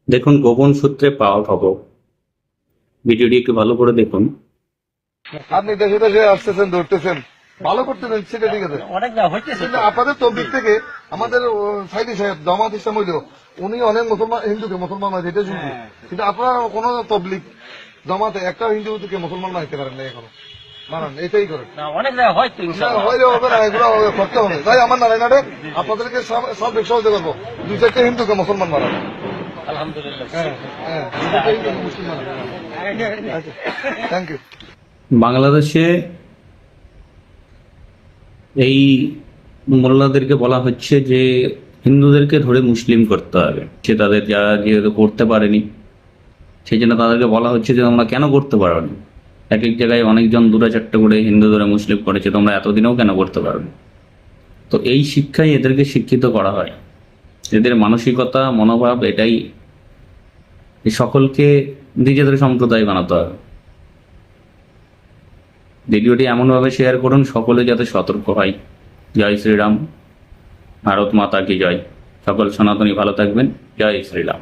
দেখুন, গোপন সূত্রে পাওয়া খবর। ভিডিওটি একটু ভালো করে দেখুন। আপনি দেশে দেশে আসতেছেন, ধরতেছেন, ভালো করতেছেন, সেটা ঠিক আছে। অনেক যা হইতেছে কিন্তু আপনাদের তবলিগ থেকে আমাদের সাইদি সাহেব জামাত ইসলাম হইল, উনি অনেক মুসলমান হিন্দুকে মুসলমান বানাইছে, এটা শুনছি। কিন্তু আপনারা কোন তবলিগ জামাতে একটা হিন্দুকে মুসলমান বানাইতে পারেন না এখনো। বানান, এটাই করেন। না, অনেক জায়গা হয়তো না, ইনশাআল্লাহ। হইলে হবে না, এগুলো করতে হবে। তাই আমার নারায়ণাটে আপনাদেরকে সব সহযোগিতা করবো, দুই চারটে হিন্দুকে মুসলমান বানাবো। আলহামদুলিল্লাহ। হ্যাঁ হ্যাঁ, দুই চারটে হিন্দুকে মুসলিম বানাবো। Thank you. বাংলাদেশে এই মোল্লাদেরকে বলা হচ্ছে যে হিন্দুদেরকে ধরে মুসলিম করতে হবে, সে তাদের যারা যেহেতু করতে পারেনি সেই জন্য তাদেরকে বলা হচ্ছে যে তোমরা কেন করতে পারো না। এক এক জায়গায় অনেকজন দুটো চারটে করে হিন্দু ধরে মুসলিম করেছে, তোমরা এতদিনেও কেন করতে পারো না। তো এই শিক্ষাই এদেরকে শিক্ষিত করা হয়। এদের মানসিকতা মনোভাব এটাই, সকলকে নিজেদের সম্প্রদায় বানাতে হবে। ভিডিওটি এমনভাবে শেয়ার করুন সকলে যাতে সতর্ক হয়। জয় শ্রীরাম, ভারত মাতা কি জয়। সকল সনাতনী ভালো থাকবেন। জয় শ্রীরাম।